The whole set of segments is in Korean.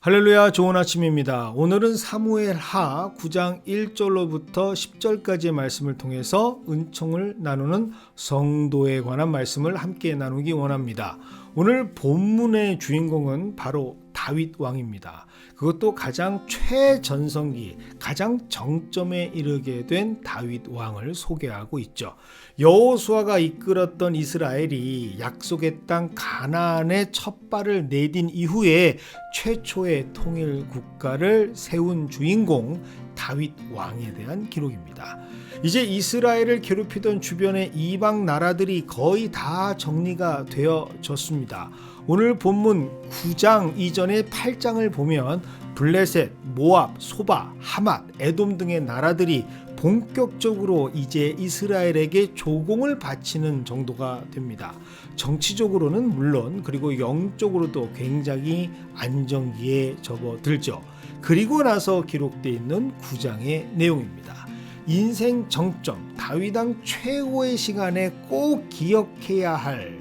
할렐루야, 좋은 아침입니다. 오늘은 사무엘하 9장 1절로부터 10절까지의 말씀을 통해서 은총을 나누는 성도에 관한 말씀을 함께 나누기 원합니다. 오늘 본문의 주인공은 바로 다윗 왕입니다. 그것도 가장 최전성기, 가장 정점에 이르게 된 다윗 왕을 소개하고 있죠. 여호수아가 이끌었던 이스라엘이 약속의 땅 가나안의 첫 발을 내딘 이후에 최초의 통일 국가를 세운 주인공 다윗 왕에 대한 기록입니다. 이제 이스라엘을 괴롭히던 주변의 이방 나라들이 거의 다 정리가 되어졌습니다. 오늘 본문 9장 이전의 8장을 보면 블레셋, 모압, 소바, 하맛, 에돔 등의 나라들이 본격적으로 이제 이스라엘에게 조공을 바치는 정도가 됩니다. 정치적으로는 물론, 그리고 영적으로도 굉장히 안정기에 접어들죠. 그리고 나서 기록되어 있는 9장의 내용입니다. 인생 정점, 다윗 왕 최고의 시간에 꼭 기억해야 할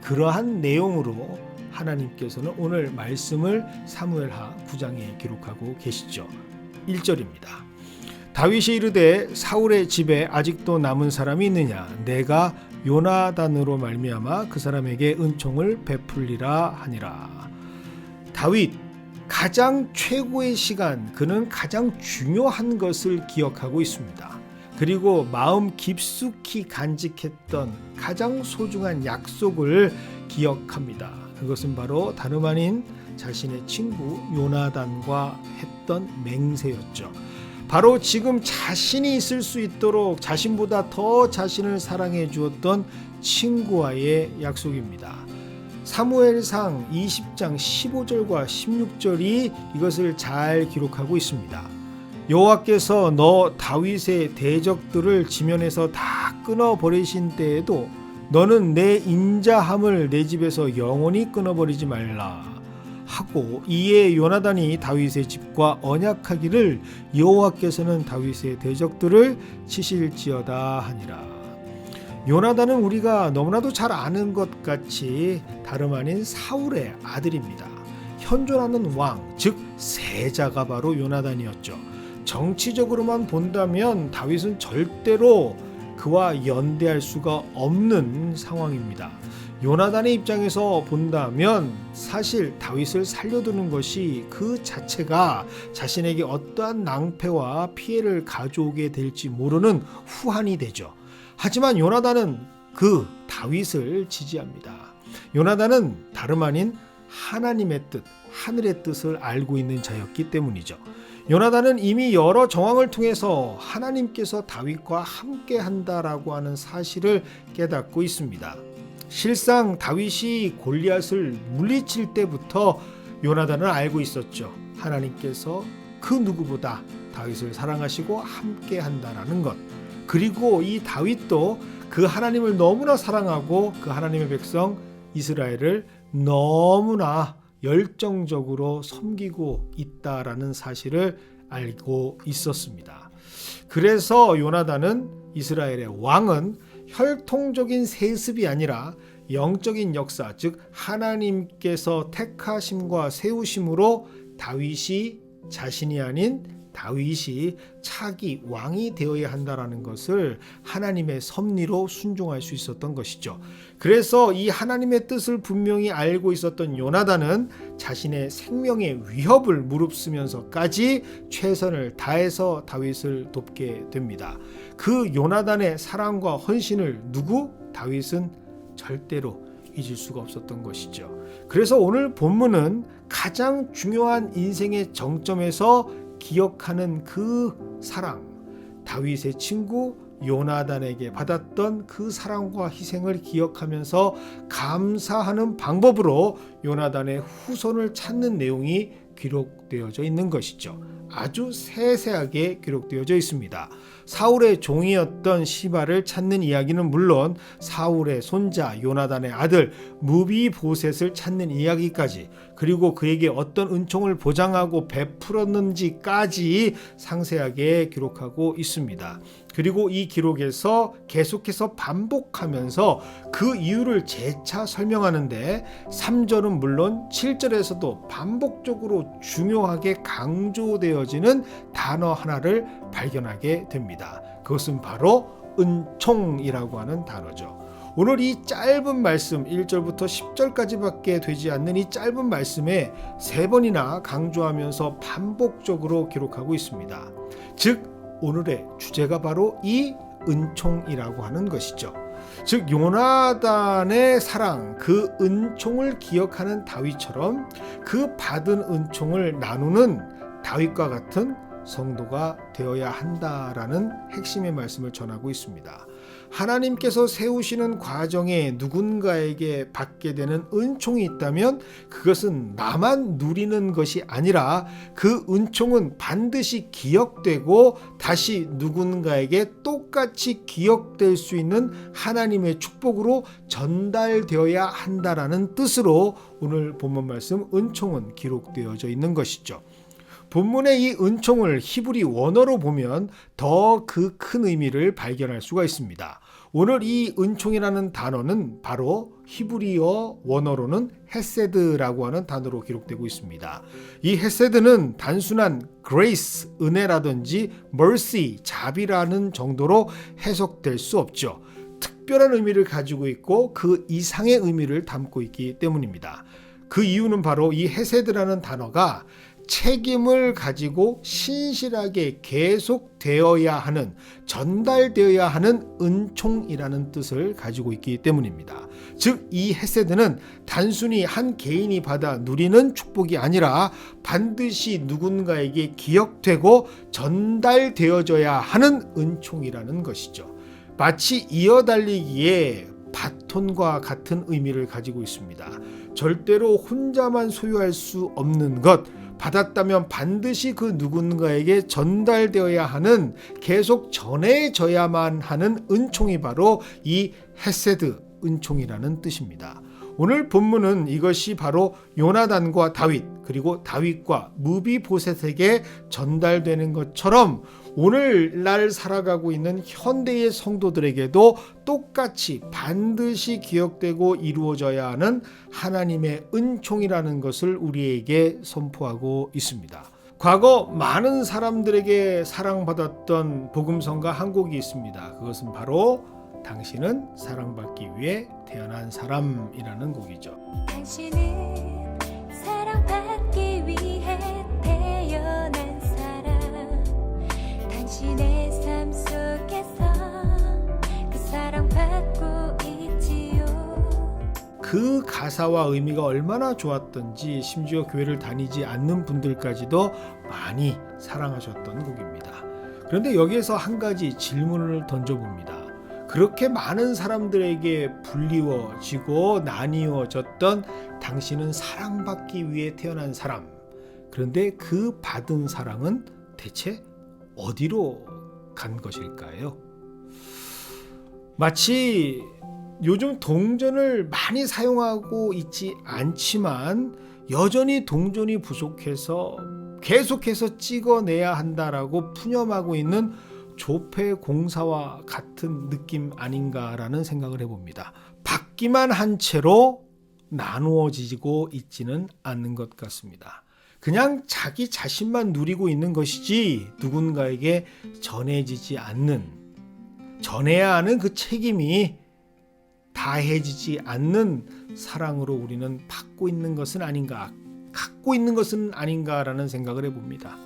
그러한 내용으로 하나님께서는 오늘 말씀을 사무엘하 9장에 기록하고 계시죠. 1절입니다. 다윗이 이르되 사울의 집에 아직도 남은 사람이 있느냐? 내가 요나단으로 말미암아 그 사람에게 은총을 베풀리라 하니라. 다윗 가장 최고의 시간, 그는 가장 중요한 것을 기억하고 있습니다. 그리고 마음 깊숙이 간직했던 가장 소중한 약속을 기억합니다. 그것은 바로 다름 아닌 자신의 친구 요나단과 했던 맹세였죠. 바로 지금 자신이 있을 수 있도록 자신보다 더 자신을 사랑해 주었던 친구와의 약속입니다. 사무엘상 20장 15절과 16절이 이것을 잘 기록하고 있습니다. 여호와께서 너 다윗의 대적들을 지면에서 다 끊어버리신 때에도 너는 내 인자함을 내 집에서 영원히 끊어버리지 말라 하고, 이에 요나단이 다윗의 집과 언약하기를 여호와께서는 다윗의 대적들을 치실지어다 하니라. 요나단은 우리가 너무나도 잘 아는 것 같이 다름 아닌 사울의 아들입니다. 현존하는 왕, 즉 세자가 바로 요나단이었죠. 정치적으로만 본다면 다윗은 절대로 그와 연대할 수가 없는 상황입니다. 요나단의 입장에서 본다면 사실 다윗을 살려두는 것이 그 자체가 자신에게 어떠한 낭패와 피해를 가져오게 될지 모르는 후환이 되죠. 하지만 요나단은 그 다윗을 지지합니다. 요나단은 다름 아닌 하나님의 뜻, 하늘의 뜻을 알고 있는 자였기 때문이죠. 요나단은 이미 여러 정황을 통해서 하나님께서 다윗과 함께 한다라고 하는 사실을 깨닫고 있습니다. 실상 다윗이 골리앗을 물리칠 때부터 요나단은 알고 있었죠. 하나님께서 그 누구보다 다윗을 사랑하시고 함께 한다라는 것. 그리고 이 다윗도 그 하나님을 너무나 사랑하고 그 하나님의 백성 이스라엘을 너무나 열정적으로 섬기고 있다라는 사실을 알고 있었습니다. 그래서 요나단은 이스라엘의 왕은 혈통적인 세습이 아니라 영적인 역사, 즉 하나님께서 택하심과 세우심으로 다윗이 자신이 아닌 다윗이 차기 왕이 되어야 한다라는 것을 하나님의 섭리로 순종할 수 있었던 것이죠. 그래서 이 하나님의 뜻을 분명히 알고 있었던 요나단은 자신의 생명의 위협을 무릅쓰면서까지 최선을 다해서 다윗을 돕게 됩니다. 그 요나단의 사랑과 헌신을 다윗은 절대로 잊을 수가 없었던 것이죠. 그래서 오늘 본문은 가장 중요한 인생의 정점에서 기억하는 그 사랑, 다윗의 친구 요나단에게 받았던 그 사랑과 희생을 기억하면서 감사하는 방법으로 요나단의 후손을 찾는 내용이 기록되어져 있는 것이죠. 아주 세세하게 기록되어져 있습니다. 사울의 종이었던 시바를 찾는 이야기는 물론 사울의 손자 요나단의 아들 무비보셋을 찾는 이야기까지, 그리고 그에게 어떤 은총을 보장하고 베풀었는지까지 상세하게 기록하고 있습니다. 그리고 이 기록에서 계속해서 반복하면서 그 이유를 재차 설명하는데 3절은 물론 7절에서도 반복적으로 중요하게 강조되어지는 단어 하나를 발견하게 됩니다. 그것은 바로 은총이라고 하는 단어죠. 오늘 이 짧은 말씀 1절부터 10절까지밖에 되지 않는 이 짧은 말씀에 3번이나 강조하면서 반복적으로 기록하고 있습니다. 즉 오늘의 주제가 바로 이 은총이라고 하는 것이죠. 즉 요나단의 사랑, 그 은총을 기억하는 다윗처럼 그 받은 은총을 나누는 다윗과 같은 성도가 되어야 한다라는 핵심의 말씀을 전하고 있습니다. 하나님께서 세우시는 과정에 누군가에게 받게 되는 은총이 있다면 그것은 나만 누리는 것이 아니라 그 은총은 반드시 기억되고 다시 누군가에게 똑같이 기억될 수 있는 하나님의 축복으로 전달되어야 한다라는 뜻으로 오늘 본문 말씀 은총은 기록되어져 있는 것이죠. 본문의 이 은총을 히브리 원어로 보면 더 그 큰 의미를 발견할 수가 있습니다. 오늘 이 은총이라는 단어는 바로 히브리어 원어로는 헤세드라고 하는 단어로 기록되고 있습니다. 이 헤세드는 단순한 grace, 은혜라든지 mercy, 자비라는 정도로 해석될 수 없죠. 특별한 의미를 가지고 있고 그 이상의 의미를 담고 있기 때문입니다. 그 이유는 바로 이 헤세드라는 단어가 책임을 가지고 신실하게 계속되어야 하는, 전달되어야 하는 은총이라는 뜻을 가지고 있기 때문입니다. 즉 이 헤세드는 단순히 한 개인이 받아 누리는 축복이 아니라 반드시 누군가에게 기억되고 전달되어져야 하는 은총이라는 것이죠. 마치 이어달리기에 바톤과 같은 의미를 가지고 있습니다. 절대로 혼자만 소유할 수 없는 것, 받았다면 반드시 그 누군가에게 전달되어야 하는, 계속 전해져야만 하는 은총이 바로 이 헤세드, 은총이라는 뜻입니다. 오늘 본문은 이것이 바로 요나단과 다윗, 그리고 다윗과 무비보셋에게 전달되는 것처럼 오늘날 살아가고 있는 현대의 성도들에게도 똑같이 반드시 기억되고 이루어져야 하는 하나님의 은총이라는 것을 우리에게 선포하고 있습니다. 과거 많은 사람들에게 사랑받았던 복음성가 한 곡이 있습니다. 그것은 바로 당신은 사랑받기 위해 태어난 사람이라는 곡이죠. 당신은 사랑받기 위해 태어난 사람, 당신의 삶 속에서 그 사랑받고 있지요. 그 가사와 의미가 얼마나 좋았던지 심지어 교회를 다니지 않는 분들까지도 많이 사랑하셨던 곡입니다. 그런데 여기에서 한 가지 질문을 던져봅니다. 그렇게 많은 사람들에게 불리워지고 나뉘어졌던 당신은 사랑받기 위해 태어난 사람, 그런데 그 받은 사랑은 대체 어디로 간 것일까요? 마치 요즘 동전을 많이 사용하고 있지 않지만 여전히 동전이 부족해서 계속해서 찍어내야 한다라고 푸념하고 있는 조폐공사와 같은 느낌 아닌가라는 생각을 해봅니다. 받기만 한 채로 나누어지고 있지는 않는 것 같습니다. 그냥 자기 자신만 누리고 있는 것이지 누군가에게 전해지지 않는, 전해야 하는 그 책임이 다해지지 않는 사랑으로 우리는 받고 있는 것은 아닌가, 갖고 있는 것은 아닌가라는 생각을 해봅니다.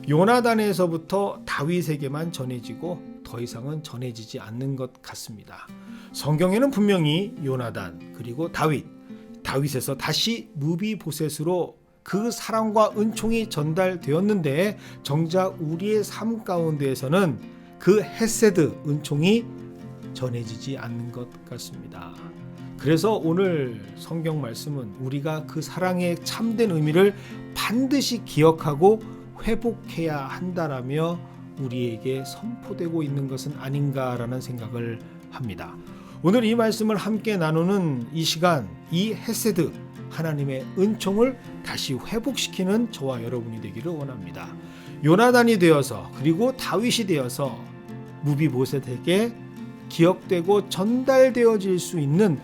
요나단에서부터 다윗에게만 전해지고 더 이상은 전해지지 않는 것 같습니다. 성경에는 분명히 요나단 그리고 다윗에서 다시 무비보셋으로 그 사랑과 은총이 전달되었는데 정작 우리의 삶 가운데에서는 그 헤세드, 은총이 전해지지 않는 것 같습니다. 그래서 오늘 성경 말씀은 우리가 그 사랑의 참된 의미를 반드시 기억하고 회복해야 한다라며 우리에게 선포되고 있는 것은 아닌가라는 생각을 합니다. 오늘 이 말씀을 함께 나누는 이 시간, 이 헤세드, 하나님의 은총을 다시 회복시키는 저와 여러분이 되기를 원합니다. 요나단이 되어서 그리고 다윗이 되어서 무비보셋에게 기억되고 전달되어질 수 있는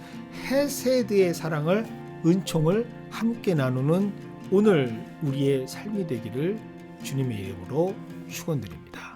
헤세드의 사랑을, 은총을 함께 나누는 오늘 우리의 삶이 되기를 주님의 이름으로 축원드립니다.